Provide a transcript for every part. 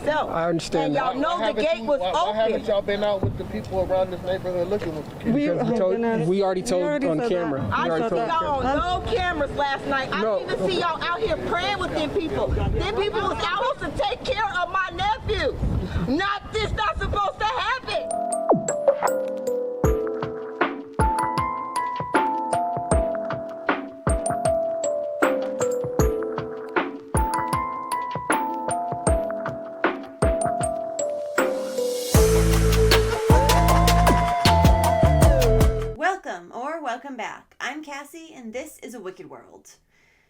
So, I understand and y'all that. know the gate was Why open. haven't y'all been out with the people around this neighborhood looking with the kids? We already told on camera. I We already didn't see told y'all on no cameras last night. I No. didn't even see y'all out here praying with them people. Them people was out to take care of my nephew. Not this, not supposed to happen. Welcome back. I'm Cassie, and this is A Wicked World.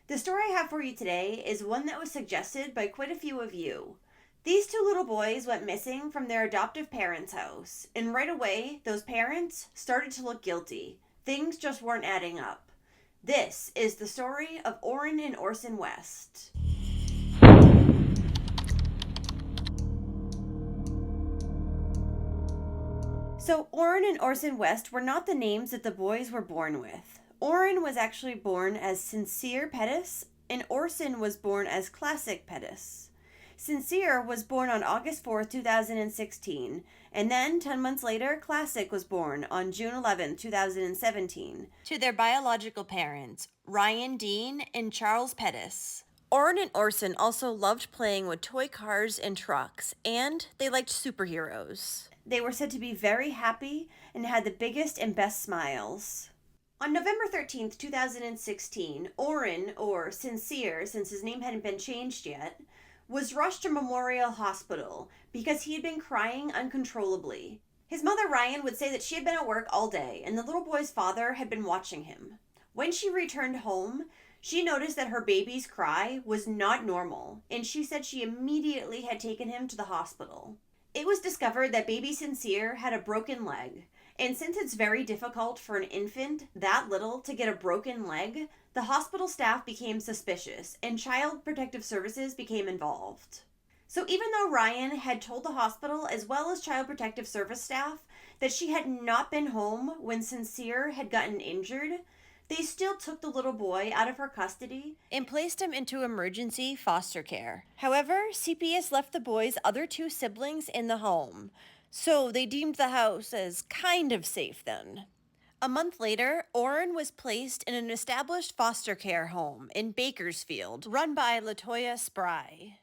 The story I have for you today is one that was suggested by quite a few of you. These two little boys went missing from their adoptive parents' house, and right away, those parents started to look guilty. Things just weren't adding up. This is the story of Orrin and Orson West. So Orrin and Orson West were not the names that the boys were born with. Orrin was actually born as Sincere Pettis, and Orson was born as Classic Pettis. Sincere was born on August 4th, 2016, and then 10 months later, Classic was born on June 11th, 2017, to their biological parents, Ryan Dean and Charles Pettis. Orrin and Orson also loved playing with toy cars and trucks, and they liked superheroes. They were said to be very happy and had the biggest and best smiles. On November 13th, 2016, Orrin, or Sincere, since his name hadn't been changed yet, was rushed to Memorial Hospital because he had been crying uncontrollably. His mother, Ryan, would say that she had been at work all day and the little boy's father had been watching him. When she returned home, she noticed that her baby's cry was not normal, and she said she immediately had taken him to the hospital. It was discovered that baby Sincere had a broken leg, and since it's very difficult for an infant that little to get a broken leg, the hospital staff became suspicious, and Child Protective Services became involved. So even though Ryan had told the hospital as well as Child Protective Service staff that she had not been home when Sincere had gotten injured, they still took the little boy out of her custody and placed him into emergency foster care. However, CPS left the boy's other two siblings in the home, so they deemed the house as kind of safe then. A month later, Orrin was placed in an established foster care home in Bakersfield, run by LaToya Spry.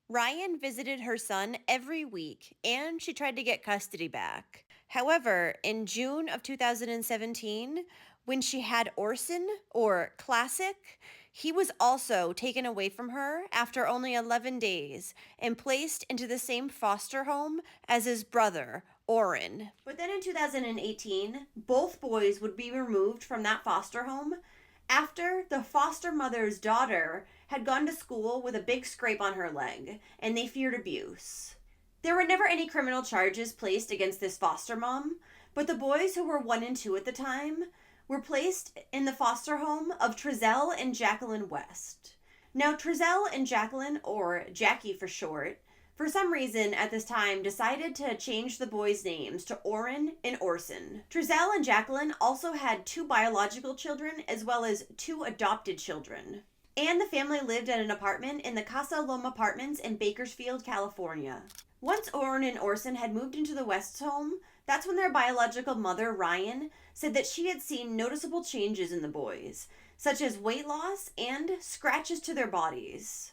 Ryan visited her son every week, and she tried to get custody back. However, in June of 2017, when she had Orson, or Classic, he was also taken away from her after only 11 days and placed into the same foster home as his brother, Orrin. But then in 2018, both boys would be removed from that foster home after the foster mother's daughter had gone to school with a big scrape on her leg, and they feared abuse. There were never any criminal charges placed against this foster mom, but the boys who were 1 and 2 at the time were placed in the foster home of Trezell and Jacqueline West. Now, Trezell and Jacqueline, or Jackie for short, for some reason at this time decided to change the boys' names to Orrin and Orson. Trezell and Jacqueline also had 2 biological children as well as 2 adopted children. And the family lived at an apartment in the Casa Loma Apartments in Bakersfield, California. Once Orrin and Orson had moved into the West's home, that's when their biological mother, Ryan, said that she had seen noticeable changes in the boys, such as weight loss and scratches to their bodies.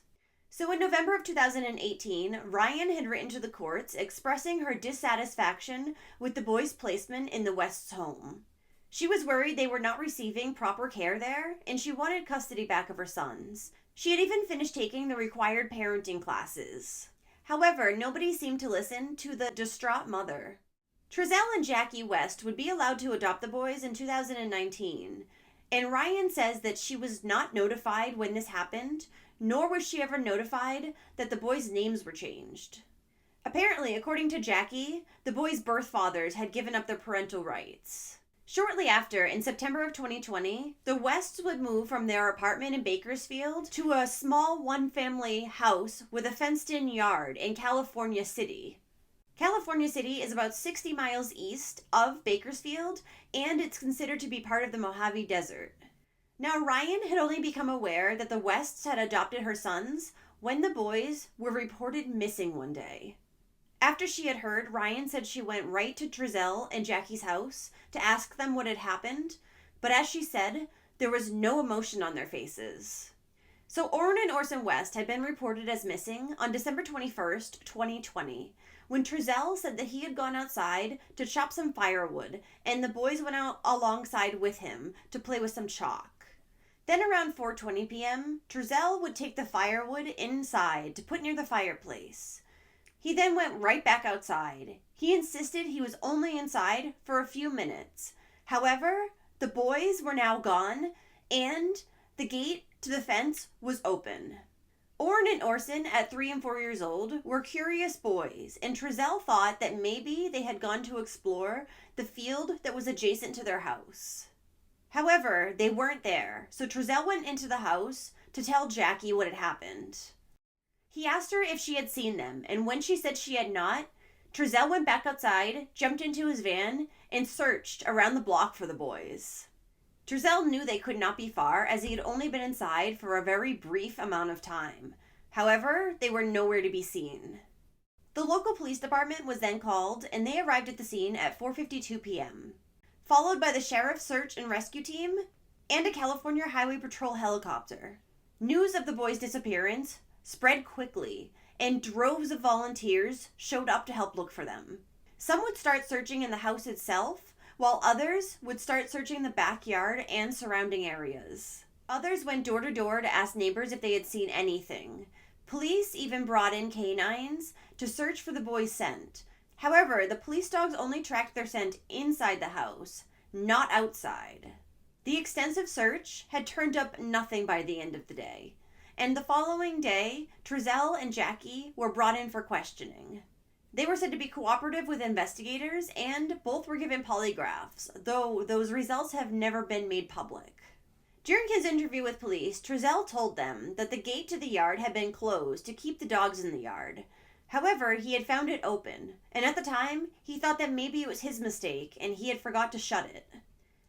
So in November of 2018, Ryan had written to the courts expressing her dissatisfaction with the boys' placement in the West's home. She was worried they were not receiving proper care there, and she wanted custody back of her sons. She had even finished taking the required parenting classes. However, nobody seemed to listen to the distraught mother. Trezell and Jackie West would be allowed to adopt the boys in 2019, and Ryan says that she was not notified when this happened, nor was she ever notified that the boys' names were changed. Apparently, according to Jackie, the boys' birth fathers had given up their parental rights. Shortly after, in September of 2020, the Wests would move from their apartment in Bakersfield to a small one-family house with a fenced-in yard in California City. California City is about 60 miles east of Bakersfield, and it's considered to be part of the Mojave Desert. Now, Ryan had only become aware that the Wests had adopted her sons when the boys were reported missing one day. After she had heard, Ryan said she went right to Trezell and Jackie's house to ask them what had happened, but as she said, there was no emotion on their faces. So Orrin and Orson West had been reported as missing on December 21st, 2020, when Trezell said that he had gone outside to chop some firewood, and the boys went out alongside with him to play with some chalk. Then around 4:20 p.m., Trezell would take the firewood inside to put near the fireplace. He then went right back outside. He insisted he was only inside for a few minutes. However, the boys were now gone, and the gate to the fence was open. Orrin and Orson, at 3 and 4 years old, were curious boys, and Trezell thought that maybe they had gone to explore the field that was adjacent to their house. However, they weren't there, so Trezell went into the house to tell Jackie what had happened. He asked her if she had seen them, and when she said she had not, Trezell went back outside, jumped into his van, and searched around the block for the boys. Trezell knew they could not be far, as he had only been inside for a very brief amount of time. However, they were nowhere to be seen. The local police department was then called, and they arrived at the scene at 4:52 p.m., followed by the sheriff's search and rescue team and a California Highway Patrol helicopter. News of the boys' disappearance spread quickly, and droves of volunteers showed up to help look for them. Some would start searching in the house itself, while others would start searching the backyard and surrounding areas. Others went door to door to ask neighbors if they had seen anything. Police even brought in canines to search for the boys' scent. However, the police dogs only tracked their scent inside the house, not outside. The extensive search had turned up nothing by the end of the day, and the following day, Trezell and Jackie were brought in for questioning. They were said to be cooperative with investigators, and both were given polygraphs, though those results have never been made public. During his interview with police, Trezell told them that the gate to the yard had been closed to keep the dogs in the yard. However, he had found it open, and at the time, he thought that maybe it was his mistake and he had forgot to shut it.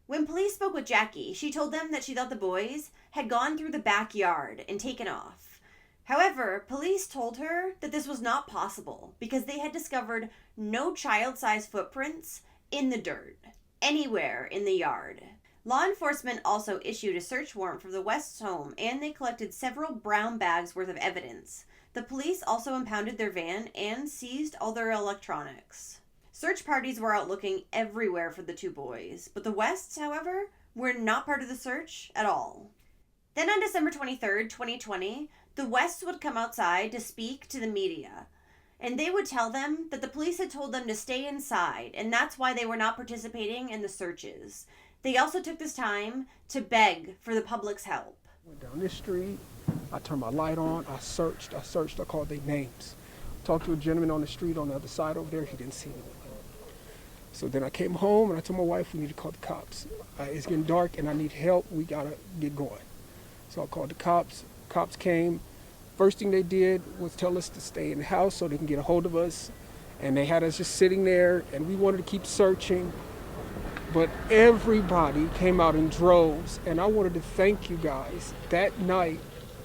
When police spoke with Jackie, she told them that she thought the boys had gone through the backyard and taken off. However, police told her that this was not possible because they had discovered no child-sized footprints in the dirt, anywhere in the yard. Law enforcement also issued a search warrant for the West's home, and they collected several brown bags worth of evidence. The police also impounded their van and seized all their electronics. Search parties were out looking everywhere for the two boys, but the Wests, however, were not part of the search at all. Then on December 23rd, 2020, the Wests would come outside to speak to the media, and they would tell them that the police had told them to stay inside, and that's why they were not participating in the searches. They also took this time to beg for the public's help. Went down this street, I turned my light on, I searched, I called their names. Talked to a gentleman on the street on the other side over there, he didn't see anyone. So then I came home and I told my wife we need to call the cops. It's getting dark and I need help, we gotta get going. So I called the cops, cops came. First thing they did was tell us to stay in the house so they can get a hold of us. And they had us just sitting there and we wanted to keep searching. But everybody came out in droves, and I wanted to thank you guys that night,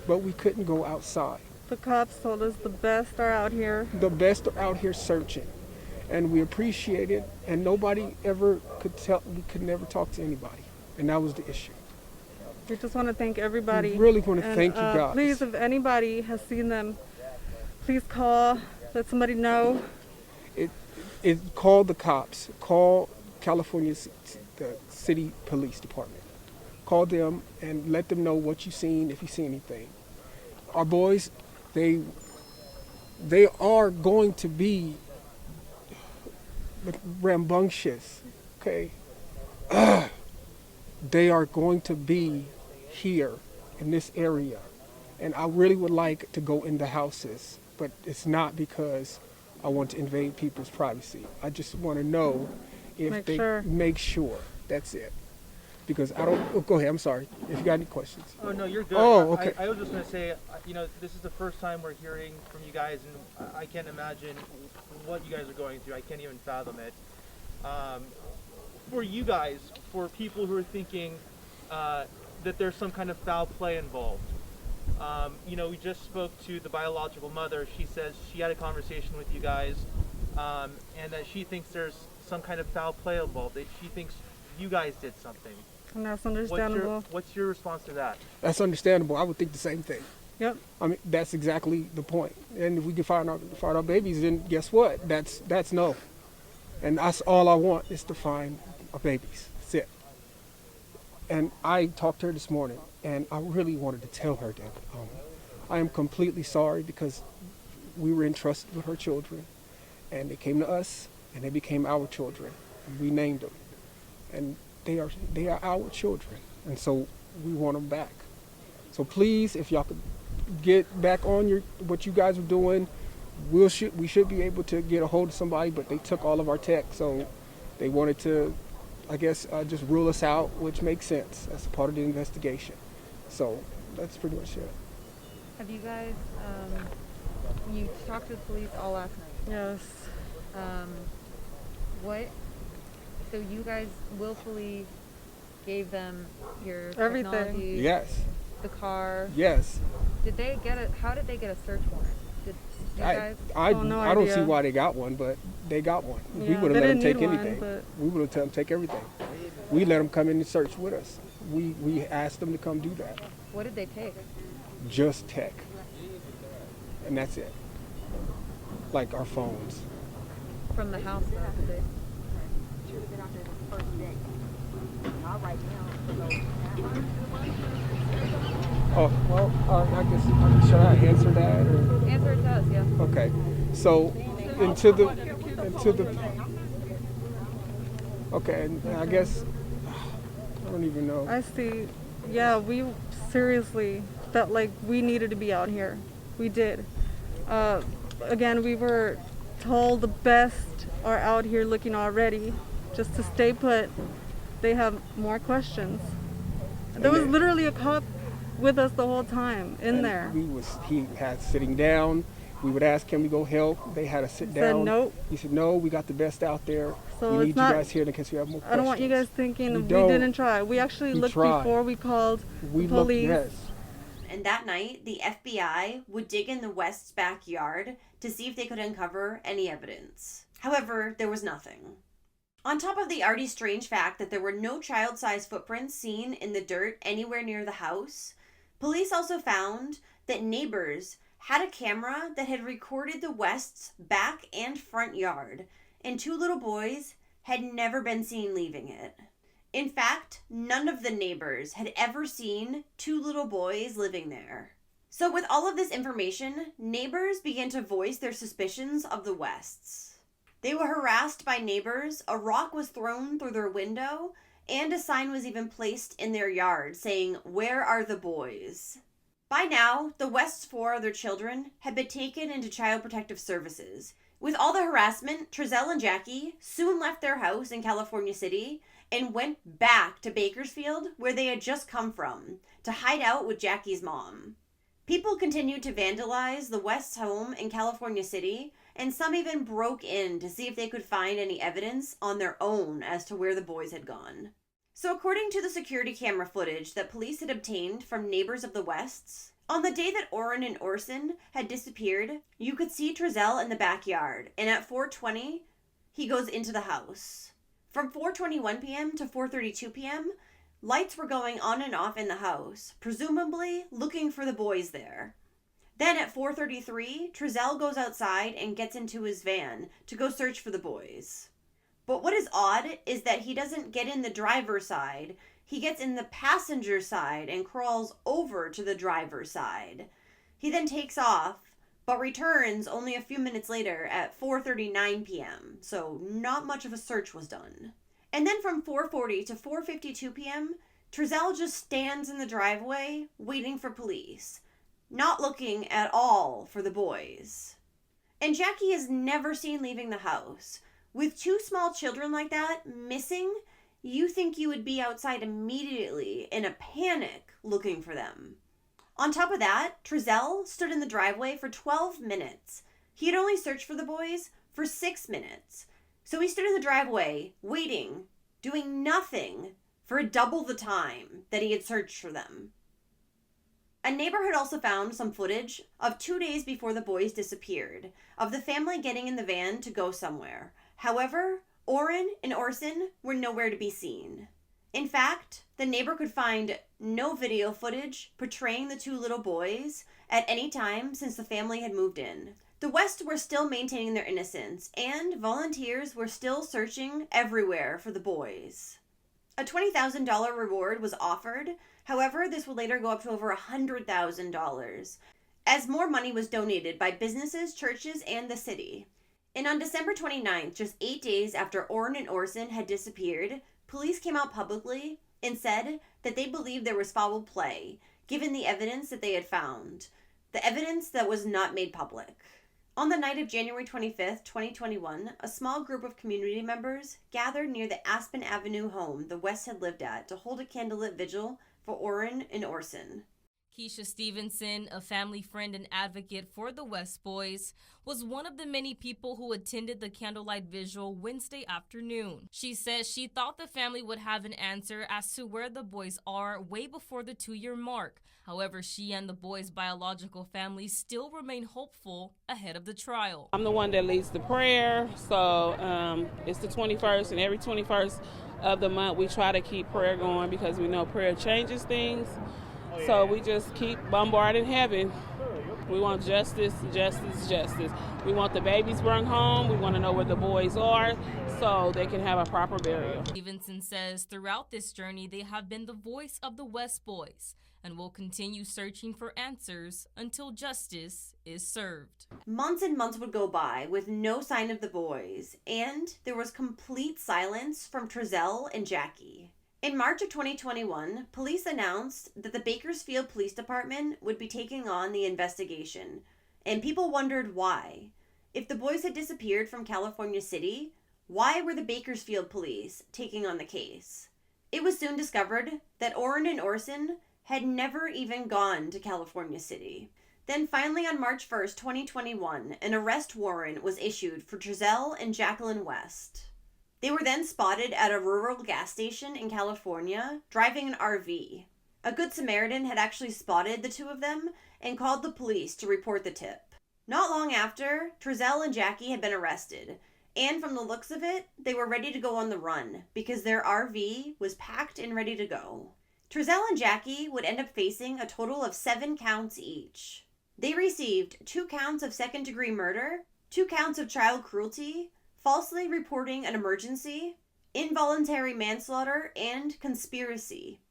but we couldn't go outside. The cops told us the best are out here. The best are out here searching, and we appreciate it, and nobody ever could tell, we could never talk to anybody, and that was the issue. We just want to thank everybody. We really want to thank you guys. Please, if anybody has seen them, please call, let somebody know. Call the cops, call California's the city police department. Call them and let them know what you've seen, if you see anything. Our boys, they are going to be rambunctious, okay? They are going to be here in this area. And I really would like to go in the houses, but it's not because I want to invade people's privacy. I just want to know if make sure. That's it. Because I don't, go ahead, I'm sorry. If you got any questions. Oh, no, you're good. Oh, okay. I was just going to say, this is the first time we're hearing from you guys, and I can't imagine what you guys are going through. I can't even fathom it. For you guys, for people who are thinking that there's some kind of foul play involved, You know, we just spoke to the biological mother. She says she had a conversation with you guys, and that she thinks there's some kind of foul play involved. That she thinks you guys did something. And that's understandable. What's your response to that? That's understandable. I would think the same thing. Yep. I mean, that's exactly the point. And if we can find our babies, then guess what? That's no. And that's all I want is to find our babies. That's it. And I talked to her this morning, and I really wanted to tell her that I am completely sorry because we were entrusted with her children, and they came to us, and they became our children, and we named them, and they are our children, and so we want them back. So please, if y'all could get back on what you guys are doing, we should be able to get a hold of somebody, but they took all of our tech, so they wanted to, I guess, just rule us out, which makes sense. That's a part of the investigation. So that's pretty much it. Have you guys, you talked to the police all last night? Yes. So you guys willfully gave them your Everything. technology, Yes. the car. Yes. How did they get a search warrant? Did you guys? I no don't see idea. why they got one, but they got one. We Yeah, would they have let them didn't take need one, anything. but- We would have let them take everything. We let them come in and search with us. We asked them to come do that. What did they take? Just tech. And that's it. Like our phones. From the house, though, did they? Oh, well, I guess, should I answer that? Or? Answer it to us, yeah. Okay. So, into the, okay, and I guess, I don't even know. I see. Yeah, we seriously felt like we needed to be out here. We did. Again, we were told the best are out here looking already. Just to stay put. They have more questions. There was literally a cop with us the whole time in there. He had sitting down. We would ask, can we go help? They had to sit Said down. nope. He said, no, we got the best out there. So we it's need not- you guys here in case we have more questions. I don't want you guys thinking we don't. didn't try. We actually We looked tried. before we called We the looked, police. yes. And that night, the FBI would dig in the West's backyard to see if they could uncover any evidence. However, there was nothing. On top of the already strange fact that there were no child-sized footprints seen in the dirt anywhere near the house, police also found that neighbors had a camera that had recorded the West's back and front yard, and two little boys had never been seen leaving it. In fact, none of the neighbors had ever seen two little boys living there. So with all of this information, neighbors began to voice their suspicions of the Wests. They were harassed by neighbors, a rock was thrown through their window, and a sign was even placed in their yard saying, "Where are the boys?" By now, the West's 4 other children had been taken into Child Protective Services. With all the harassment, Trezell and Jackie soon left their house in California City and went back to Bakersfield, where they had just come from, to hide out with Jackie's mom. People continued to vandalize the West's home in California City, and some even broke in to see if they could find any evidence on their own as to where the boys had gone. So according to the security camera footage that police had obtained from neighbors of the Wests, on the day that Orrin and Orson had disappeared, you could see Trezell in the backyard, and at 4:20, he goes into the house. From 4:21 p.m. to 4:32 p.m., lights were going on and off in the house, presumably looking for the boys there. Then at 4:33, Trezell goes outside and gets into his van to go search for the boys. But what is odd is that he doesn't get in the driver's side. He gets in the passenger side and crawls over to the driver's side. He then takes off, but returns only a few minutes later at 4:39 p.m., so not much of a search was done. And then from 4:40 to 4:52 p.m., Trezell just stands in the driveway waiting for police, not looking at all for the boys. And Jackie is never seen leaving the house. With two small children like that missing, you think you would be outside immediately in a panic looking for them. On top of that, Trezell stood in the driveway for 12 minutes. He had only searched for the boys for 6 minutes. So he stood in the driveway, waiting, doing nothing for double the time that he had searched for them. A neighbor had also found some footage of 2 days before the boys disappeared, of the family getting in the van to go somewhere. However, Orrin and Orson were nowhere to be seen. In fact, the neighbor could find no video footage portraying the two little boys at any time since the family had moved in. The West were still maintaining their innocence, and volunteers were still searching everywhere for the boys. A $20,000 reward was offered. However, this would later go up to over $100,000, as more money was donated by businesses, churches, and the city. And on December 29th, just 8 days after Orrin and Orson had disappeared, police came out publicly and said that they believed there was foul play, given the evidence that they had found, the evidence that was not made public. On the night of January 25th, 2021, a small group of community members gathered near the Aspen Avenue home the West had lived at to hold a candlelit vigil for Orrin and Orson. Keisha Stevenson, a family friend and advocate for the West boys, was one of the many people who attended the candlelight vigil Wednesday afternoon. She says she thought the family would have an answer as to where the boys are way before the 2-year mark. However, she and the boys' biological family still remain hopeful ahead of the trial. I'm the one that leads the prayer, so it's the 21st, and every 21st of the month we try to keep prayer going because we know prayer changes things. So we just keep bombarding heaven. We want justice, justice, justice. We want the babies brought home. We want to know where the boys are so they can have a proper burial. Stevenson says throughout this journey, they have been the voice of the West boys and will continue searching for answers until justice is served. Months and months would go by with no sign of the boys, and there was complete silence from Trezell and Jackie. In March of 2021, police announced that the Bakersfield Police Department would be taking on the investigation, and people wondered why. If the boys had disappeared from California City, why were the Bakersfield police taking on the case? It was soon discovered that Orrin and Orson had never even gone to California City. Then finally on March 1st, 2021, an arrest warrant was issued for Trezell and Jacqueline West. They were then spotted at a rural gas station in California, driving an RV. A Good Samaritan had actually spotted the two of them and called the police to report the tip. Not long after, Trezell and Jackie had been arrested, and from the looks of it, they were ready to go on the run because their RV was packed and ready to go. Trezell and Jackie would end up facing a total of 7 counts each. They received 2 counts of second-degree murder, 2 counts of child cruelty, falsely reporting an emergency, involuntary manslaughter, and conspiracy.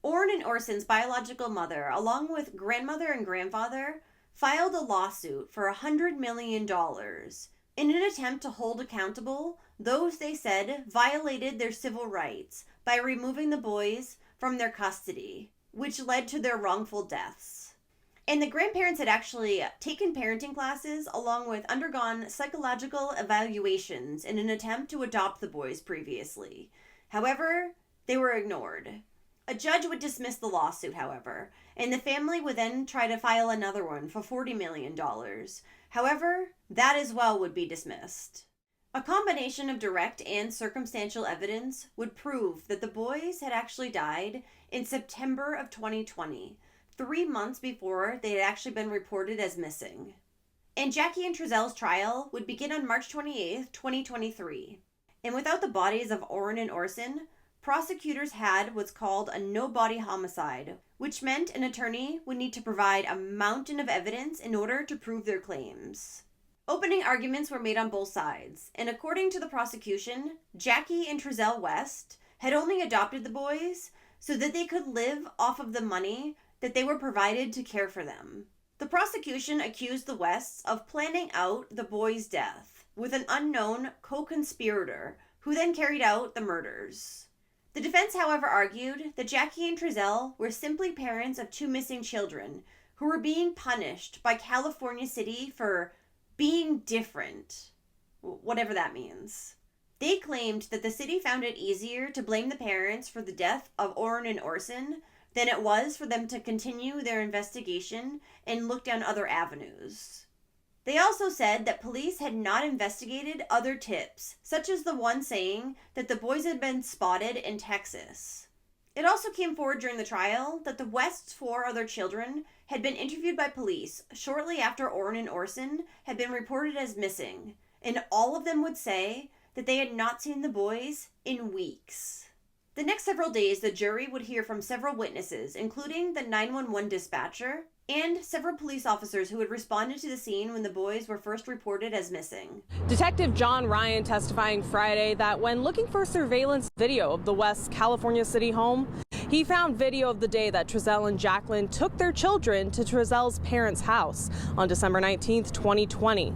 Orrin and Orson's biological mother, along with grandmother and grandfather, filed a lawsuit for $100 million in an attempt to hold accountable those they said violated their civil rights by removing the boys from their custody, which led to their wrongful deaths. And the grandparents had actually taken parenting classes along with undergone psychological evaluations in an attempt to adopt the boys previously. However, they were ignored. A judge would dismiss the lawsuit, however, and the family would then try to file another one for $40 million. However, that as well would be dismissed. A combination of direct and circumstantial evidence would prove that the boys had actually died in September of 2020, 3 months before they had actually been reported as missing. And Jackie and Trezell's trial would begin on March 28th, 2023. And without the bodies of Orrin and Orson, prosecutors had what's called a no-body homicide, which meant an attorney would need to provide a mountain of evidence in order to prove their claims. Opening arguments were made on both sides, and according to the prosecution, Jackie and Trezell West had only adopted the boys so that they could live off of the money that they were provided to care for them. The prosecution accused the Wests of planning out the boys' death with an unknown co-conspirator who then carried out the murders. The defense, however, argued that Jackie and Trezell were simply parents of 2 missing children who were being punished by California City for being different, whatever that means. They claimed that the city found it easier to blame the parents for the death of Orrin and Orson than it was for them to continue their investigation and look down other avenues. They also said that police had not investigated other tips, such as the one saying that the boys had been spotted in Texas. It also came forward during the trial that the West's 4 other children had been interviewed by police shortly after Orrin and Orson had been reported as missing, and all of them would say that they had not seen the boys in weeks. The next several days, the jury would hear from several witnesses, including the 911 dispatcher and several police officers who had responded to the scene when the boys were first reported as missing. Detective John Ryan testifying Friday that when looking for surveillance video of the West's California City home, he found video of the day that Trezell and Jacqueline took their children to Trezell's parents' house on December 19th, 2020.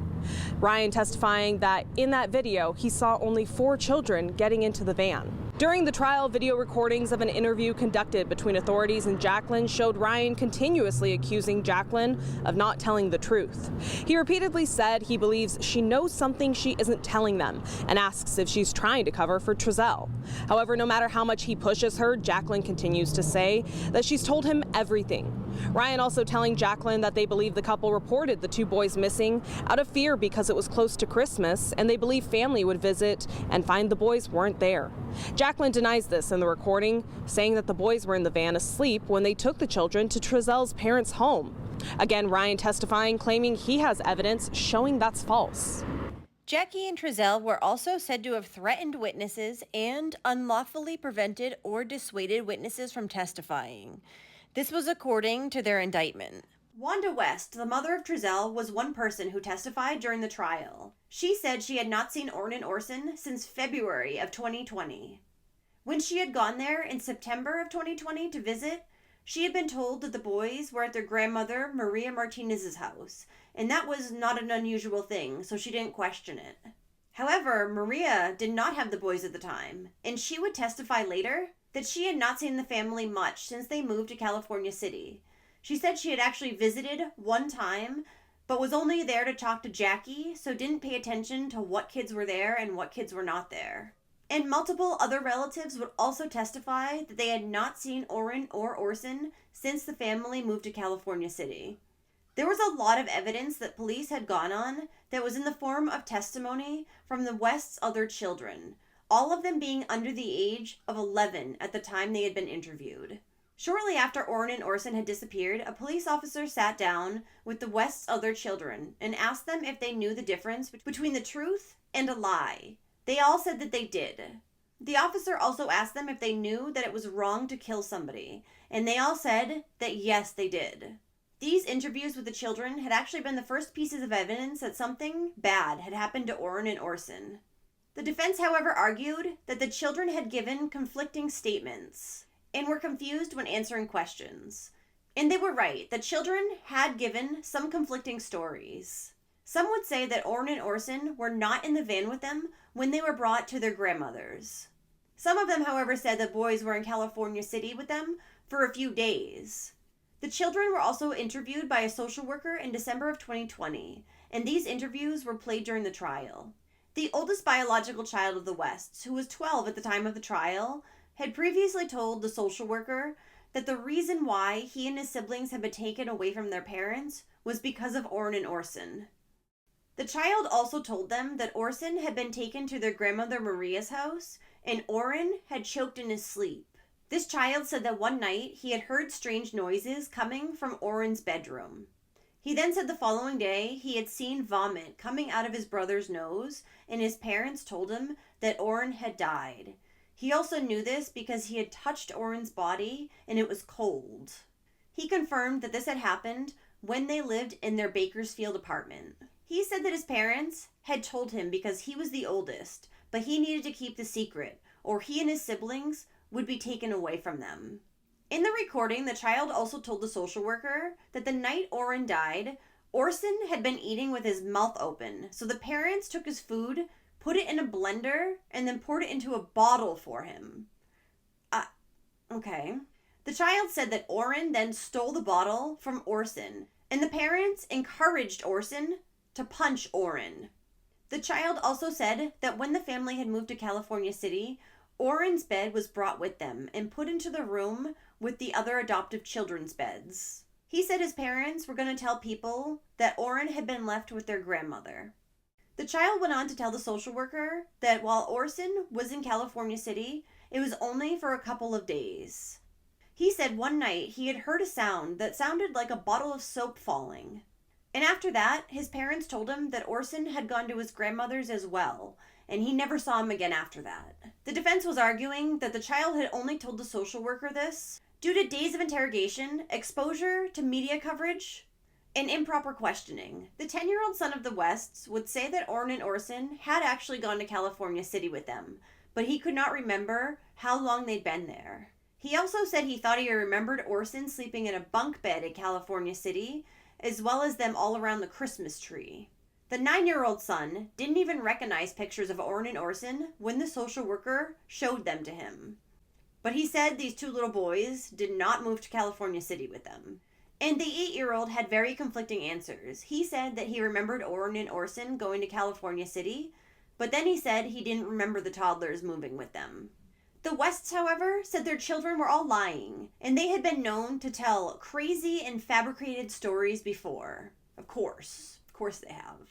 Ryan testifying that in that video, he saw only 4 children getting into the van. During the trial, video recordings of an interview conducted between authorities and Jacqueline showed Ryan continuously accusing Jacqueline of not telling the truth. He repeatedly said he believes she knows something she isn't telling them and asks if she's trying to cover for Trezell. However, no matter how much he pushes her, Jacqueline continues to say that she's told him everything. Ryan also telling Jacqueline that they believe the couple reported the 2 boys missing out of fear because it was close to Christmas and they believe family would visit and find the boys weren't there. Jacqueline denies this in the recording, saying that the boys were in the van asleep when they took the children to Trezell's parents' home. Again, Ryan testifying, claiming he has evidence showing that's false. Jackie and Trezell were also said to have threatened witnesses and unlawfully prevented or dissuaded witnesses from testifying. This was according to their indictment. Wanda West, the mother of Trezell, was one person who testified during the trial. She said she had not seen Orrin and Orson since February of 2020. When she had gone there in September of 2020 to visit, she had been told that the boys were at their grandmother Maria Martinez's house, and that was not an unusual thing, so she didn't question it. However, Maria did not have the boys at the time, and she would testify later that she had not seen the family much since they moved to California City. She said she had actually visited one time, but was only there to talk to Jackie, so didn't pay attention to what kids were there and what kids were not there. And multiple other relatives would also testify that they had not seen Orrin or Orson since the family moved to California City. There was a lot of evidence that police had gone on that was in the form of testimony from the West's other children, all of them being under the age of 11 at the time they had been interviewed. Shortly after Orrin and Orson had disappeared, a police officer sat down with the West's other children and asked them if they knew the difference between the truth and a lie. They all said that they did. The officer also asked them if they knew that it was wrong to kill somebody, and they all said that yes, they did. These interviews with the children had actually been the first pieces of evidence that something bad had happened to Orrin and Orson. The defense, however, argued that the children had given conflicting statements and were confused when answering questions. And they were right. The children had given some conflicting stories. Some would say that Orrin and Orson were not in the van with them when they were brought to their grandmother's. Some of them, however, said the boys were in California City with them for a few days. The children were also interviewed by a social worker in December of 2020, and these interviews were played during the trial. The oldest biological child of the Wests, who was 12 at the time of the trial, had previously told the social worker that the reason why he and his siblings had been taken away from their parents was because of Orrin and Orson. The child also told them that Orson had been taken to their grandmother Maria's house, and Orrin had choked in his sleep. This child said that one night he had heard strange noises coming from Orrin's bedroom. He then said the following day he had seen vomit coming out of his brother's nose, and his parents told him that Orrin had died. He also knew this because he had touched Orrin's body and it was cold. He confirmed that this had happened when they lived in their Bakersfield apartment. He said that his parents had told him because he was the oldest, but he needed to keep the secret, or he and his siblings would be taken away from them. In the recording, the child also told the social worker that the night Orrin died, Orson had been eating with his mouth open, so the parents took his food, put it in a blender, and then poured it into a bottle for him. Okay. The child said that Orrin then stole the bottle from Orson, and the parents encouraged Orson to punch Orrin. The child also said that when the family had moved to California City, Orrin's bed was brought with them and put into the room with the other adoptive children's beds. He said his parents were going to tell people that Orrin had been left with their grandmother. The child went on to tell the social worker that while Orson was in California City, It was only for a couple of days. He said one night he had heard a sound that sounded like a bottle of soap falling. And after that, his parents told him that Orson had gone to his grandmother's as well, and he never saw him again after that. The defense was arguing that the child had only told the social worker this due to days of interrogation, exposure to media coverage, and improper questioning. The 10-year-old son of the Wests would say that Orrin and Orson had actually gone to California City with them, but he could not remember how long they'd been there. He also said he thought he remembered Orson sleeping in a bunk bed at California City, as well as them all around the Christmas tree. The 9-year-old son didn't even recognize pictures of Orrin and Orson when the social worker showed them to him. But he said these two little boys did not move to California City with them. And the 8-year-old had very conflicting answers. He said that he remembered Orrin and Orson going to California City, but then he said he didn't remember the toddlers moving with them. The Wests, however, said their children were all lying, and they had been known to tell crazy and fabricated stories before. Of course they have.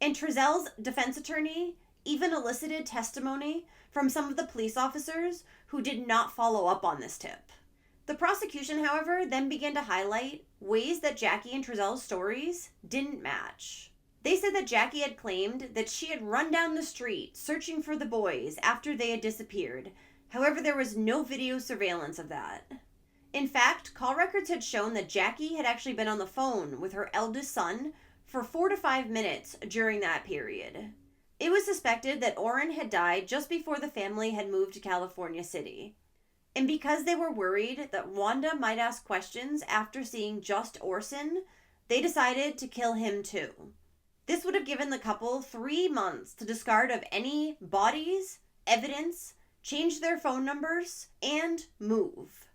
And Trezel's defense attorney even elicited testimony from some of the police officers who did not follow up on this tip. The prosecution, however, then began to highlight ways that Jackie and Trezel's stories didn't match. They said that Jackie had claimed that she had run down the street searching for the boys after they had disappeared. However, there was no video surveillance of that. In fact, call records had shown that Jackie had actually been on the phone with her eldest son for 4 to 5 minutes during that period. It was suspected that Orrin had died just before the family had moved to California City. And because they were worried that Wanda might ask questions after seeing just Orson, they decided to kill him too. This would have given the couple 3 months to discard of any bodies, evidence, change their phone numbers, and move.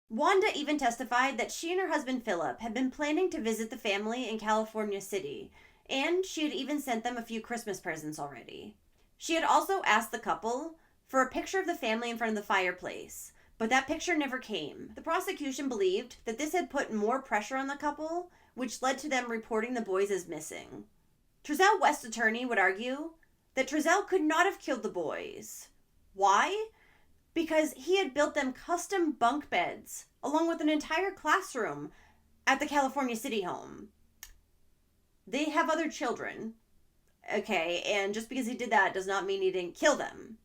Wanda even testified that she and her husband Philip had been planning to visit the family in California City, and she had even sent them a few Christmas presents already. She had also asked the couple for a picture of the family in front of the fireplace, but that picture never came. The prosecution believed that this had put more pressure on the couple, which led to them reporting the boys as missing. Trezel West's attorney would argue that Trezel could not have killed the boys. Why? Because he had built them custom bunk beds, along with an entire classroom at the California City home. They have other children, okay, and just because he did that does not mean he didn't kill them.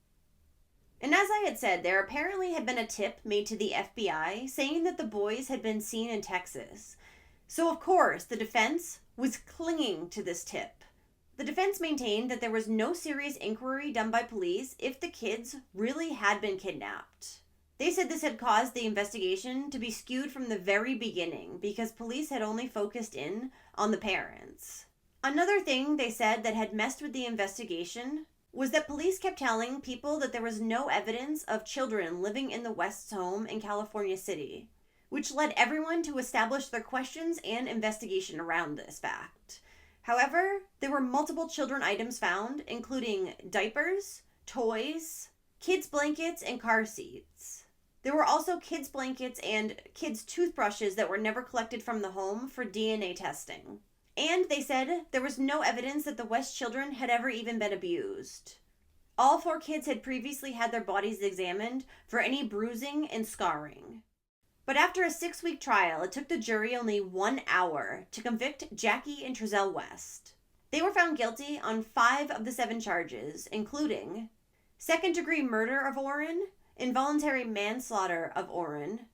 And as I had said, there apparently had been a tip made to the FBI saying that the boys had been seen in Texas. So of course, the defense was clinging to this tip. The defense maintained that there was no serious inquiry done by police if the kids really had been kidnapped. They said this had caused the investigation to be skewed from the very beginning because police had only focused in on the parents. Another thing they said that had messed with the investigation was that police kept telling people that there was no evidence of children living in the West's home in California City, which led everyone to establish their questions and investigation around this fact. However, there were multiple children items found, including diapers, toys, kids' blankets, and car seats. There were also kids' blankets and kids' toothbrushes that were never collected from the home for DNA testing. And they said there was no evidence that the West children had ever even been abused. All 4 kids had previously had their bodies examined for any bruising and scarring. But after a 6-week trial, it took the jury only 1 hour to convict Jackie and Trezel West. They were found guilty on 5 of the 7 charges, including second-degree murder of Orrin, involuntary manslaughter of Orrin,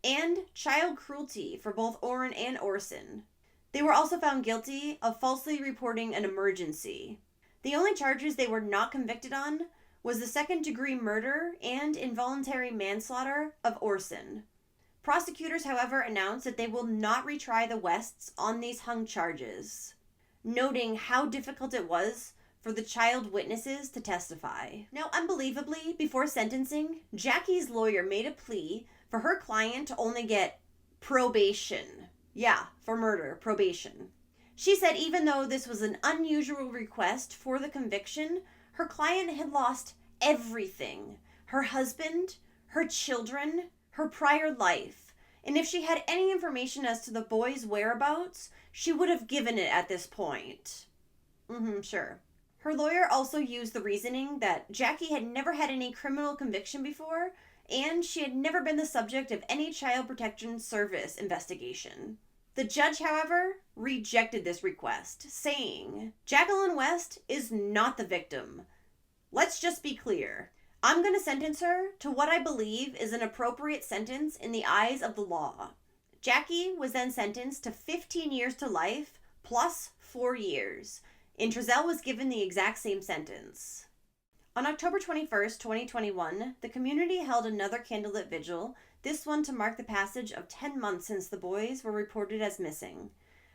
and child cruelty for both Orrin and Orson. They were also found guilty of falsely reporting an emergency. The only charges they were not convicted on was the second-degree murder and involuntary manslaughter of Orson. Prosecutors, however, announced that they will not retry the Wests on these hung charges, noting how difficult it was for the child witnesses to testify. Now, unbelievably, before sentencing, Jackie's lawyer made a plea for her client to only get probation. Yeah, for murder, probation. She said even though this was an unusual request for the conviction, her client had lost everything. Her husband, her children, her prior life. And if she had any information as to the boys' whereabouts, she would have given it at this point. Sure. Her lawyer also used the reasoning that Jackie had never had any criminal conviction before, and she had never been the subject of any Child Protection Service investigation. The judge, however, rejected this request, saying, Jacqueline West is not the victim. Let's just be clear. I'm going to sentence her to what I believe is an appropriate sentence in the eyes of the law. Jackie was then sentenced to 15 years to life plus 4 years, and Trezell was given the exact same sentence. On October 21st, 2021, the community held another candlelit vigil, this one to mark the passage of 10 months since the boys were reported as missing.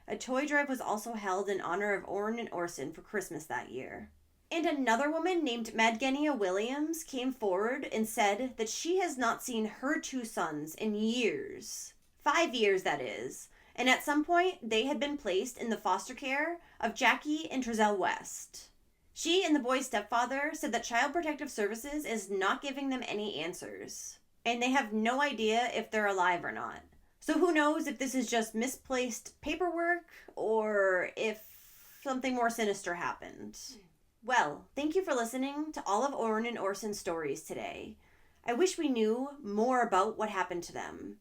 A toy drive was also held in honor of Orrin and Orson for Christmas that year. And another woman named Madgenia Williams came forward and said that she has not seen her 2 sons in years. 5 years, that is. And at some point, they had been placed in the foster care of Jackie and Trezell West. She and the boy's stepfather said that Child Protective Services is not giving them any answers, and they have no idea if they're alive or not. So who knows if this is just misplaced paperwork or if something more sinister happened. Well, thank you for listening to all of Orrin and Orson's stories today. I wish we knew more about what happened to them.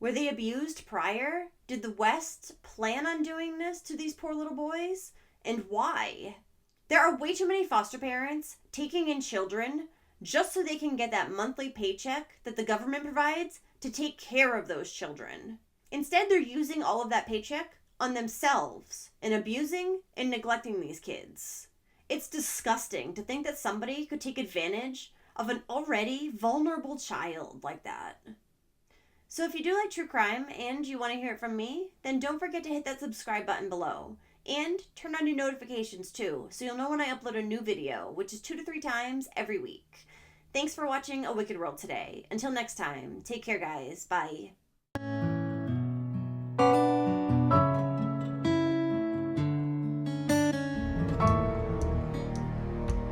Were they abused prior? Did the West plan on doing this to these poor little boys? And why? There are way too many foster parents taking in children just so they can get that monthly paycheck that the government provides to take care of those children. Instead, they're using all of that paycheck on themselves and abusing and neglecting these kids. It's disgusting to think that somebody could take advantage of an already vulnerable child like that. So if you do like true crime and you want to hear it from me, then don't forget to hit that subscribe button below. And turn on your notifications too, so you'll know when I upload a new video, which is 2 to 3 times every week. Thanks for watching A Wicked World today. Until next time, take care guys, bye.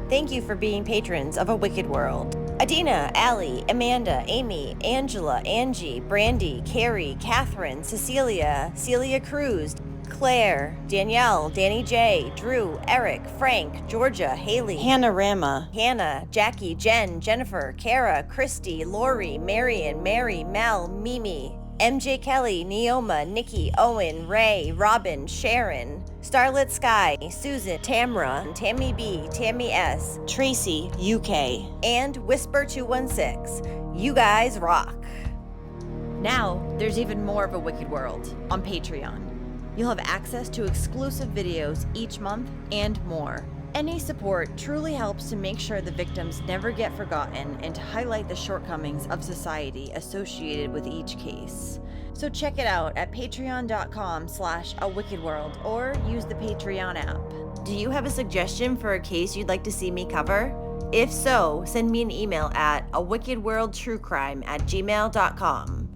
Thank you for being patrons of A Wicked World. Adina, Allie, Amanda, Amy, Angela, Angie, Brandy, Carrie, Catherine, Cecilia, Celia Cruz, Claire, Danielle, Danny J, Drew, Eric, Frank, Georgia, Haley, Hannah Rama, Hannah, Jackie, Jen, Jennifer, Kara, Christy, Lori, Marion, Mary, Mel, Mimi, MJ Kelly, Neoma, Nikki, Owen, Ray, Robin, Sharon, Starlit Sky, Susan, Tamra, Tammy B, Tammy S, Tracy, UK, and Whisper216. You guys rock. Now, there's even more of A Wicked World on Patreon. You'll have access to exclusive videos each month and more. Any support truly helps to make sure the victims never get forgotten and to highlight the shortcomings of society associated with each case. So check it out at patreon.com/awickedworld or use the Patreon app. Do you have a suggestion for a case you'd like to see me cover? If so, send me an email at awickedworldtruecrime@gmail.com.